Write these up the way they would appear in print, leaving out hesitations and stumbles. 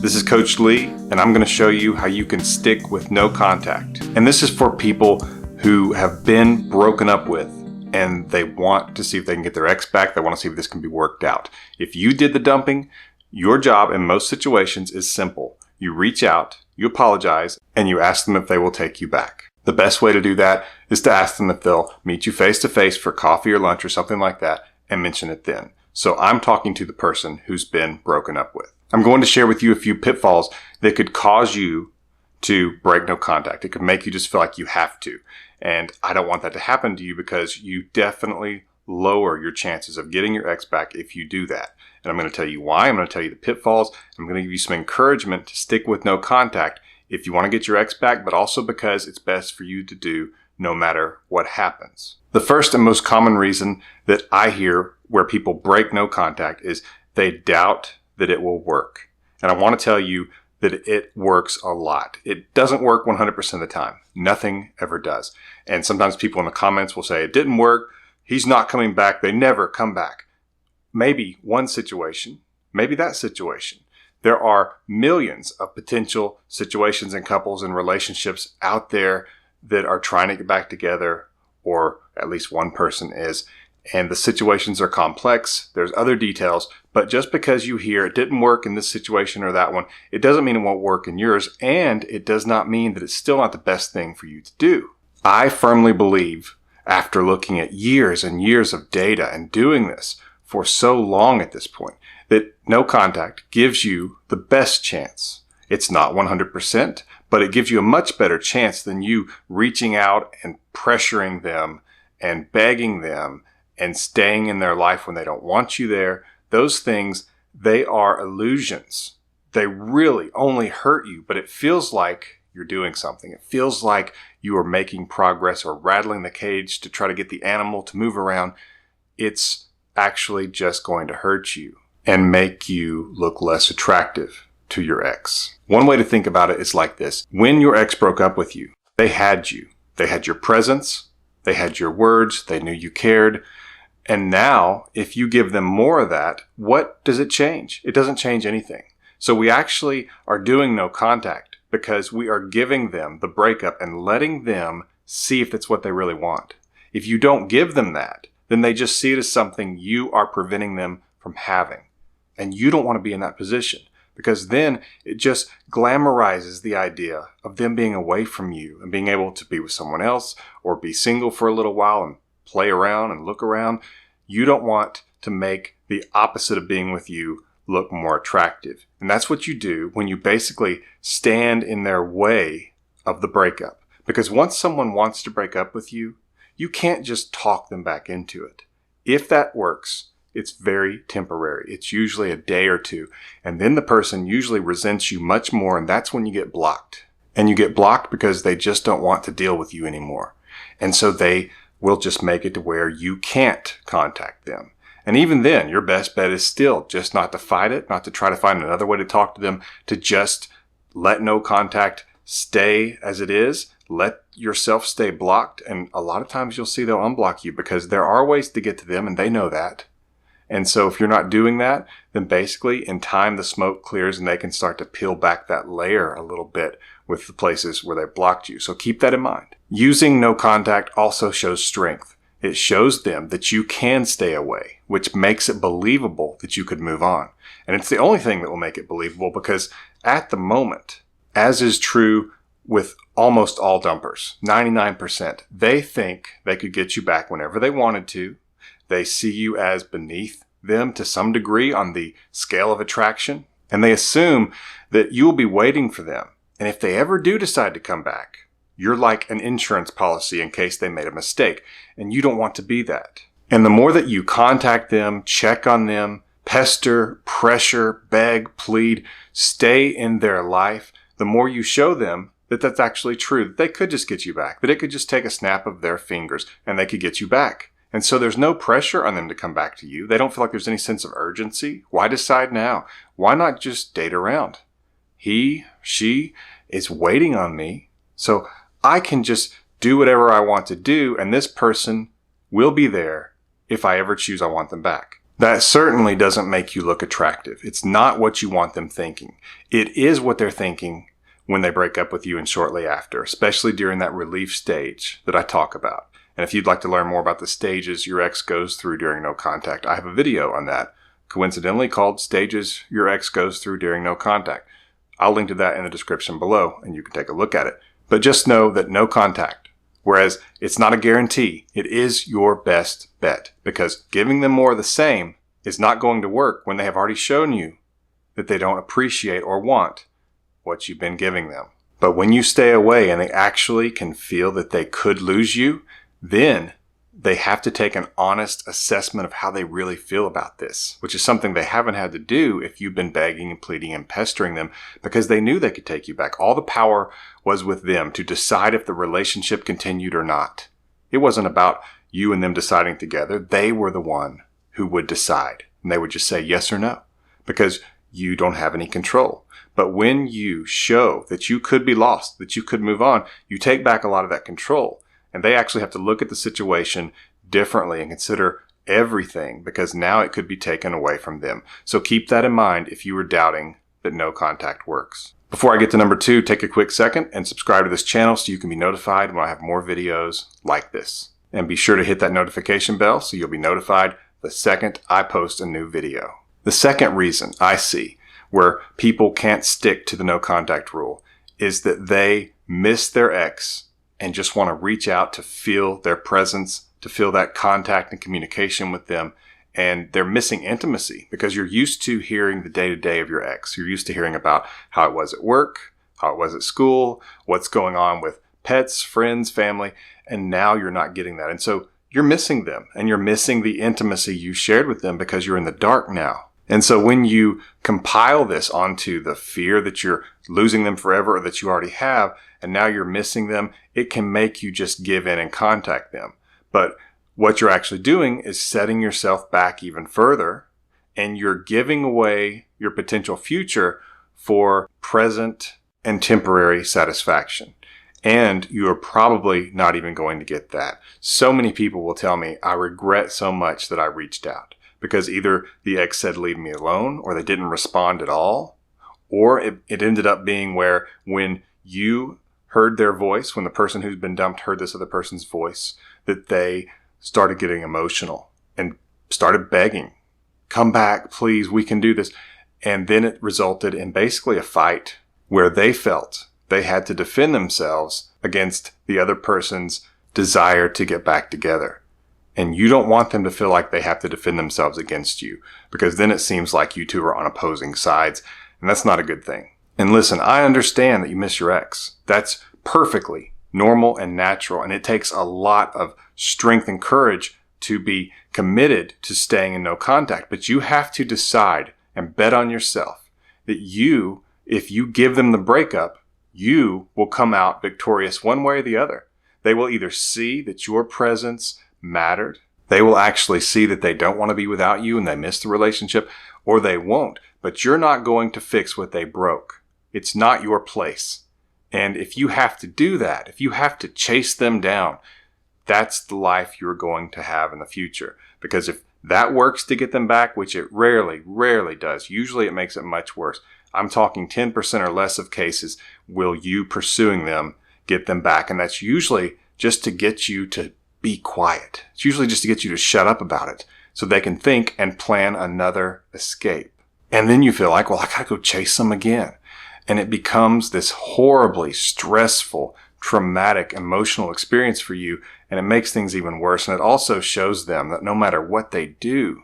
This is Coach Lee, and I'm going to show you how you can stick with no contact. And this is for people who have been broken up with and they want to see if they can get their ex back. They want to see if this can be worked out. If you did the dumping, your job in most situations is simple. You reach out, you apologize, and you ask them if they will take you back. The best way to do that is to ask them if they'll meet you face to face for coffee or lunch or something like that and mention it then. So I'm talking to the person who's been broken up with. I'm going to share with you a few pitfalls that could cause you to break no contact. It could make you just feel like you have to. And I don't want that to happen to you because you definitely lower your chances of getting your ex back if you do that. And I'm going to tell you why. I'm going to tell you the pitfalls. I'm going to give you some encouragement to stick with no contact if you want to get your ex back, but also because it's best for you to do no matter what happens. The first and most common reason that I hear where people break no contact is they doubt that it will work. And I want to tell you that it works a lot. It doesn't work 100% of the time. Nothing ever does. And sometimes people in the comments will say, it didn't work. He's not coming back. They never come back. Maybe one situation, maybe that situation. There are millions of potential situations and couples and relationships out there that are trying to get back together, or at least one person is. And the situations are complex. There's other details, but just because you hear it didn't work in this situation or that one, it doesn't mean it won't work in yours. And it does not mean that it's still not the best thing for you to do. I firmly believe, after looking at years and years of data and doing this for so long at this point, that no contact gives you the best chance. It's not 100%, but it gives you a much better chance than you reaching out and pressuring them and begging them and staying in their life when they don't want you there. Those things, they are illusions. They really only hurt you, but it feels like you're doing something. It feels like you are making progress or rattling the cage to try to get the animal to move around. It's actually just going to hurt you and make you look less attractive to your ex. One way to think about it is like this. When your ex broke up with you, they had you. They had your presence. They had your words. They knew you cared. And now, if you give them more of that, what does it change? It doesn't change anything. So we actually are doing no contact because we are giving them the breakup and letting them see if that's what they really want. If you don't give them that, then they just see it as something you are preventing them from having. And you don't want to be in that position because then it just glamorizes the idea of them being away from you and being able to be with someone else or be single for a little while and play around and look around. You don't want to make the opposite of being with you look more attractive. And that's what you do when you basically stand in their way of the breakup. Because once someone wants to break up with you, you can't just talk them back into it. If that works, it's very temporary. It's usually a day or two. And then the person usually resents you much more, and that's when you get blocked. And you get blocked because they just don't want to deal with you anymore. And so they will just make it to where you can't contact them. And even then, your best bet is still just not to fight it, not to try to find another way to talk to them, to just let no contact stay as it is. Let yourself stay blocked. And a lot of times you'll see they'll unblock you because there are ways to get to them and they know that. And so if you're not doing that, then basically in time the smoke clears and they can start to peel back that layer a little bit with the places where they blocked you. So keep that in mind. Using no contact also shows strength. It shows them that you can stay away, which makes it believable that you could move on. And it's the only thing that will make it believable because at the moment, as is true with almost all dumpers, 99%, they think they could get you back whenever they wanted to. They see you as beneath them to some degree on the scale of attraction, and they assume that you will be waiting for them. And if they ever do decide to come back, you're like an insurance policy in case they made a mistake, and you don't want to be that. And the more that you contact them, check on them, pester, pressure, beg, plead, stay in their life, the more you show them that that's actually true, that they could just get you back, that it could just take a snap of their fingers and they could get you back. And so there's no pressure on them to come back to you. They don't feel like there's any sense of urgency. Why decide now? Why not just date around? He, she is waiting on me, so I can just do whatever I want to do, and this person will be there if I ever choose I want them back. That certainly doesn't make you look attractive. It's not what you want them thinking. It is what they're thinking when they break up with you and shortly after, especially during that relief stage that I talk about. And if you'd like to learn more about the stages your ex goes through during no contact, I have a video on that, coincidentally called Stages Your Ex Goes Through During No Contact. I'll link to that in the description below and you can take a look at it. But just know that no contact, whereas it's not a guarantee, it is your best bet, because giving them more of the same is not going to work when they have already shown you that they don't appreciate or want what you've been giving them. But when you stay away and they actually can feel that they could lose you, then they have to take an honest assessment of how they really feel about this, which is something they haven't had to do if you've been begging and pleading and pestering them, because they knew they could take you back. All the power was with them to decide if the relationship continued or not. It wasn't about you and them deciding together. They were the one who would decide, and they would just say yes or no, because you don't have any control. But when you show that you could be lost, that you could move on, you take back a lot of that control. And they actually have to look at the situation differently and consider everything, because now it could be taken away from them. So keep that in mind if you were doubting that no contact works. Before I get to number 2, take a quick second and subscribe to this channel so you can be notified when I have more videos like this. And be sure to hit that notification bell so you'll be notified the second I post a new video. The second reason I see where people can't stick to the no contact rule is that they miss their ex and just want to reach out to feel their presence, to feel that contact and communication with them. And they're missing intimacy because you're used to hearing the day-to-day of your ex. You're used to hearing about how it was at work, how it was at school, what's going on with pets, friends, family, and now you're not getting that. And so you're missing them, and you're missing the intimacy you shared with them because you're in the dark now. And so when you compile this onto the fear that you're losing them forever or that you already have, and now you're missing them, it can make you just give in and contact them. But what you're actually doing is setting yourself back even further, and you're giving away your potential future for present and temporary satisfaction. And you are probably not even going to get that. So many people will tell me, I regret so much that I reached out. Because either the ex said, leave me alone, or they didn't respond at all. Or it ended up being where when you heard their voice, when the person who's been dumped heard this other person's voice, that they started getting emotional and started begging, come back, please, we can do this. And then it resulted in basically a fight where they felt they had to defend themselves against the other person's desire to get back together. And you don't want them to feel like they have to defend themselves against you, because then it seems like you two are on opposing sides, and that's not a good thing. And listen, I understand that you miss your ex. That's perfectly normal and natural, and it takes a lot of strength and courage to be committed to staying in no contact. But you have to decide and bet on yourself that you, if you give them the breakup, you will come out victorious one way or the other. They will either see that your presence mattered. They will actually see that they don't want to be without you and they miss the relationship, or they won't. But you're not going to fix what they broke. It's not your place. And if you have to do that, if you have to chase them down, that's the life you're going to have in the future. Because if that works to get them back, which it rarely does, usually it makes it much worse. I'm talking 10% or less of cases will you pursuing them get them back. And that's usually just to get you to be quiet. It's usually just to get you to shut up about it so they can think and plan another escape. And then you feel like, well, I gotta go chase them again. And it becomes this horribly stressful, traumatic, emotional experience for you. And it makes things even worse. And it also shows them that no matter what they do,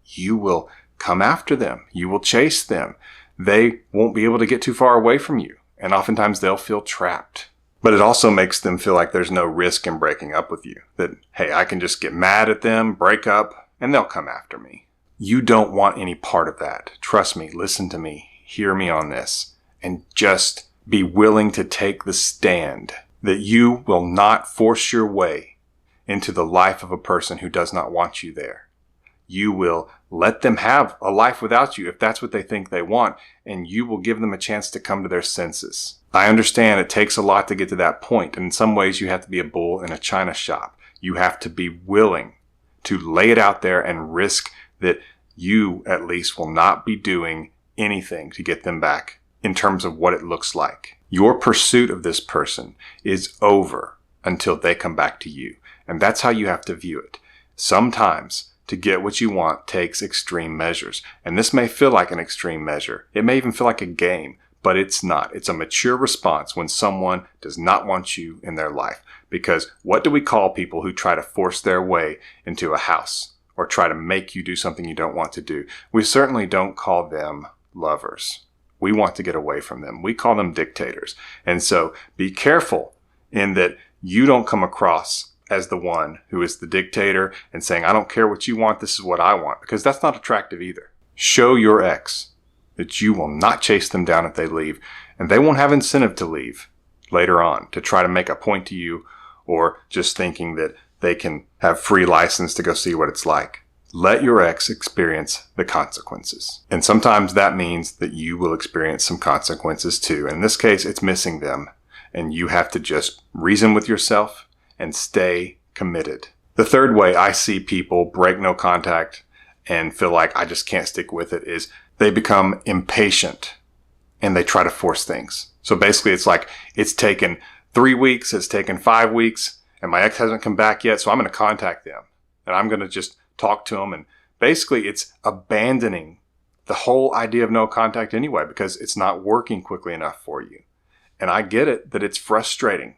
you will come after them. You will chase them. They won't be able to get too far away from you. And oftentimes they'll feel trapped. But it also makes them feel like there's no risk in breaking up with you. That, hey, I can just get mad at them, break up, and they'll come after me. You don't want any part of that. Trust me, listen to me, hear me on this, and just be willing to take the stand that you will not force your way into the life of a person who does not want you there. You will let them have a life without you if that's what they think they want, and you will give them a chance to come to their senses. I understand it takes a lot to get to that point, and in some ways you have to be a bull in a china shop. You have to be willing to lay it out there and risk that you at least will not be doing anything to get them back in terms of what it looks like. Your pursuit of this person is over until they come back to you. And that's how you have to view it. Sometimes to get what you want takes extreme measures. And this may feel like an extreme measure. It may even feel like a game, but it's not. It's a mature response when someone does not want you in their life. Because what do we call people who try to force their way into a house or try to make you do something you don't want to do? We certainly don't call them lovers. We want to get away from them. We call them dictators. And so be careful in that you don't come across as the one who is the dictator and saying, I don't care what you want, this is what I want, because that's not attractive either. Show your ex that you will not chase them down if they leave, and they won't have incentive to leave later on to try to make a point to you or just thinking that they can have free license to go see what it's like. Let your ex experience the consequences. And sometimes that means that you will experience some consequences too. In this case, it's missing them, and you have to just reason with yourself and stay committed. The third way I see people break no contact and feel like I just can't stick with it is they become impatient and they try to force things. So basically it's like it's taken 3 weeks, it's taken 5 weeks, and my ex hasn't come back yet, so I'm going to contact them. And I'm going to just talk to them. And basically it's abandoning the whole idea of no contact anyway because it's not working quickly enough for you. And I get it that it's frustrating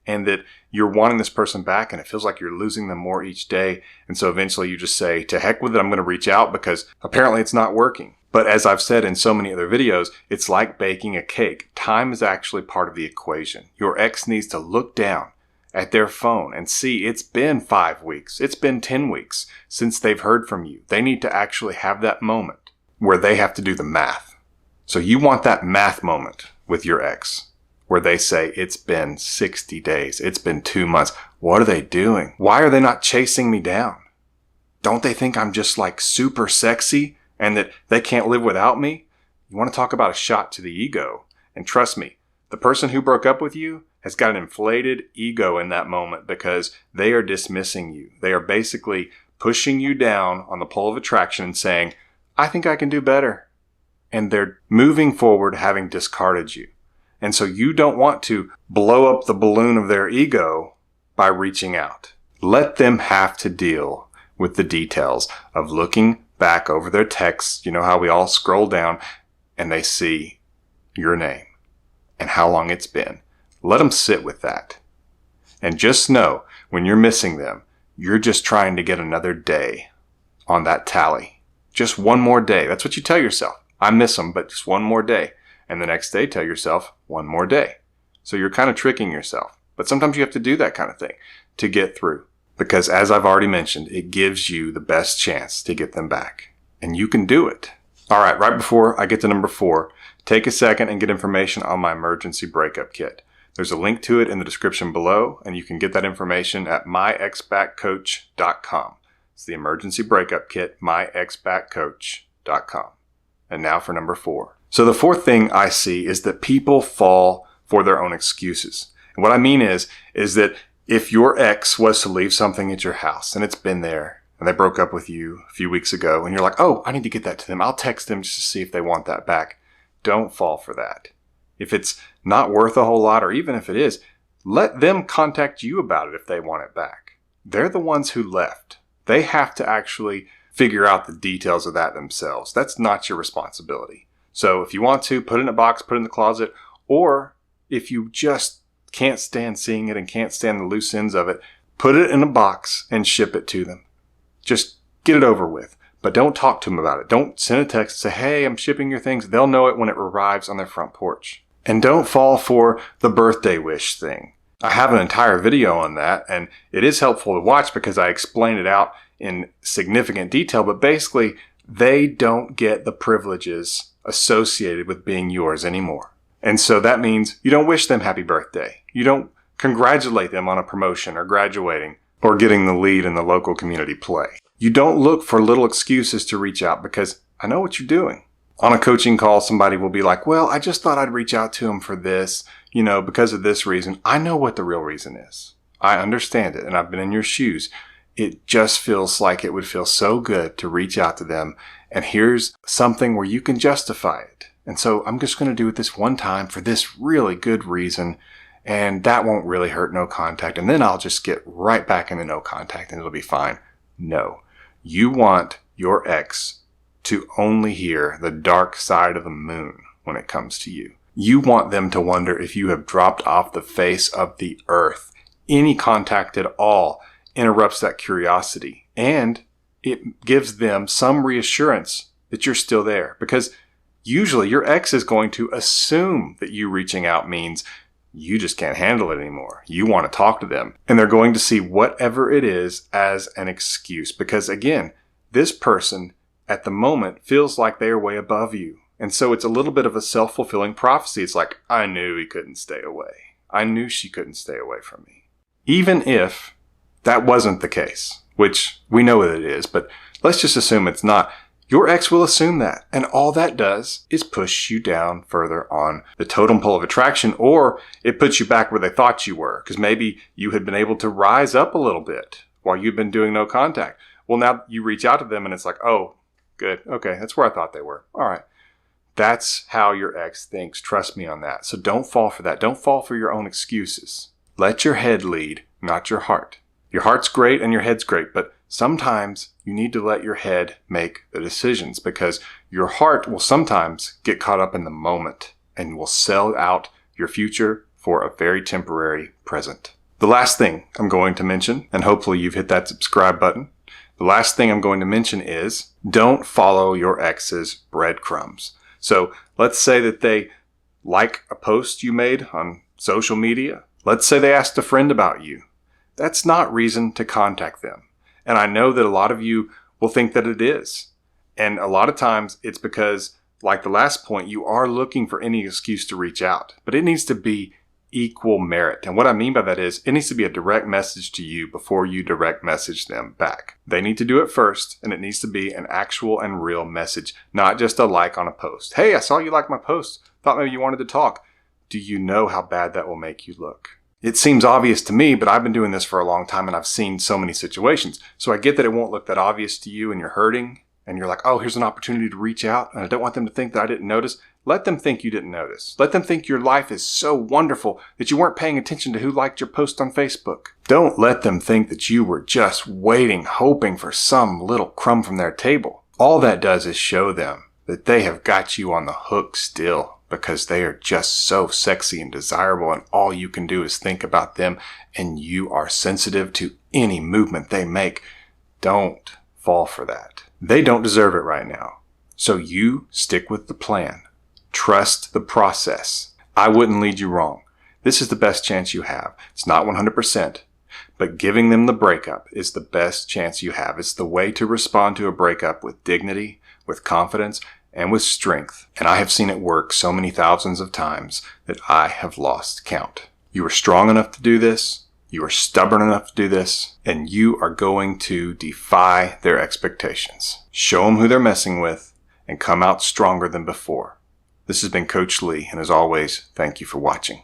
and that you're wanting this person back and it feels like you're losing them more each day. And so eventually you just say, to heck with it, I'm going to reach out because apparently it's not working. But as I've said in so many other videos, it's like baking a cake. Time is actually part of the equation. Your ex needs to look down at their phone and see it's been 5 weeks, it's been 10 weeks since they've heard from you. They need to actually have that moment where they have to do the math. So you want that math moment with your ex where they say, it's been 60 days, it's been 2 months. What are they doing? Why are they not chasing me down? Don't they think I'm just like super sexy and that they can't live without me? You want to talk about a shot to the ego. And trust me, the person who broke up with you has got an inflated ego in that moment because they are dismissing you. They are basically pushing you down on the pole of attraction and saying, I think I can do better. And they're moving forward having discarded you. And so you don't want to blow up the balloon of their ego by reaching out. Let them have to deal with the details of looking back over their texts. You know how we all scroll down and they see your name and how long it's been. Let them sit with that. And just know when you're missing them, you're just trying to get another day on that tally. Just one more day. That's what you tell yourself. I miss them, but just one more day. And the next day, tell yourself one more day. So you're kind of tricking yourself. But sometimes you have to do that kind of thing to get through. Because as I've already mentioned, it gives you the best chance to get them back. And you can do it. All right, before I get to number 4, take a second and get information on my emergency breakup kit. There's a link to it in the description below, and you can get that information at myexbackcoach.com. It's the emergency breakup kit, myexbackcoach.com. And now for number 4. So the fourth thing I see is that people fall for their own excuses. And what I mean is that if your ex was to leave something at your house and it's been there and they broke up with you a few weeks ago and you're like, oh, I need to get that to them. I'll text them just to see if they want that back. Don't fall for that. If it's not worth a whole lot, or even if it is, let them contact you about it if they want it back. They're the ones who left. They have to actually figure out the details of that themselves. That's not your responsibility. So if you want to, put it in a box, put it in the closet, or if you just can't stand seeing it and can't stand the loose ends of it, put it in a box and ship it to them. Just get it over with. But don't talk to them about it. Don't send a text and say, hey, I'm shipping your things. They'll know it when it arrives on their front porch. And don't fall for the birthday wish thing. I have an entire video on that, and it is helpful to watch because I explain it out in significant detail. But basically, they don't get the privileges associated with being yours anymore. And so that means you don't wish them happy birthday. You don't congratulate them on a promotion or graduating or getting the lead in the local community play. You don't look for little excuses to reach out because I know what you're doing. On a coaching call, somebody will be like, well, I just thought I'd reach out to him for this, because of this reason. I know what the real reason is. I understand it, and I've been in your shoes. it just feels like it would feel so good to reach out to them. And here's something where you can justify it. And so I'm just going to do it this one time for this really good reason. And that won't really hurt no contact. And then I'll just get right back into no contact and it'll be fine. No, you want your ex to only hear the dark side of the moon when it comes to you. You want them to wonder if you have dropped off the face of the earth. Any contact at all interrupts that curiosity, and it gives them some reassurance that you're still there, because usually your ex is going to assume that you reaching out means you just can't handle it anymore. You want to talk to them, and they're going to see whatever it is as an excuse, because again, this person at the moment feels like they are way above you. And so it's a little bit of a self-fulfilling prophecy. It's like, I knew he couldn't stay away. I knew she couldn't stay away from me. Even if that wasn't the case, which we know that it is, but let's just assume it's not. Your ex will assume that. And all that does is push you down further on the totem pole of attraction, or it puts you back where they thought you were, because maybe you had been able to rise up a little bit while you've been doing no contact. Well, now you reach out to them and it's like, oh, good. Okay, that's where I thought they were. All right. That's how your ex thinks. Trust me on that. So don't fall for that. Don't fall for your own excuses. Let your head lead, not your heart. Your heart's great and your head's great, but sometimes you need to let your head make the decisions, because your heart will sometimes get caught up in the moment and will sell out your future for a very temporary present. The last thing I'm going to mention, and hopefully you've hit that subscribe button. The last thing I'm going to mention is don't follow your ex's breadcrumbs. So let's say that they like a post you made on social media. Let's say they asked a friend about you. That's not reason to contact them. And I know that a lot of you will think that it is. And a lot of times it's because, like the last point, you are looking for any excuse to reach out. But it needs to be equal merit. And what I mean by that is it needs to be a direct message to you before you direct message them back. They need to do it first, and it needs to be an actual and real message, not just a like on a post. Hey, I saw you like my post. Thought maybe you wanted to talk. Do you know how bad that will make you look? It seems obvious to me, but I've been doing this for a long time and I've seen so many situations. So I get that it won't look that obvious to you and you're hurting and you're like, oh, here's an opportunity to reach out and I don't want them to think that I didn't notice. Let them think you didn't notice. Let them think your life is so wonderful that you weren't paying attention to who liked your post on Facebook. Don't let them think that you were just waiting, hoping for some little crumb from their table. All that does is show them that they have got you on the hook still, because they are just so sexy and desirable, and all you can do is think about them, and you are sensitive to any movement they make. Don't fall for that. They don't deserve it right now. So you stick with the plan. Trust the process. I wouldn't lead you wrong. This is the best chance you have. It's not 100%, but giving them the breakup is the best chance you have. It's the way to respond to a breakup with dignity, with confidence, and with strength. And I have seen it work so many thousands of times that I have lost count. You are strong enough to do this. You are stubborn enough to do this. And you are going to defy their expectations. Show them who they're messing with and come out stronger than before. This has been Coach Lee, and as always, thank you for watching.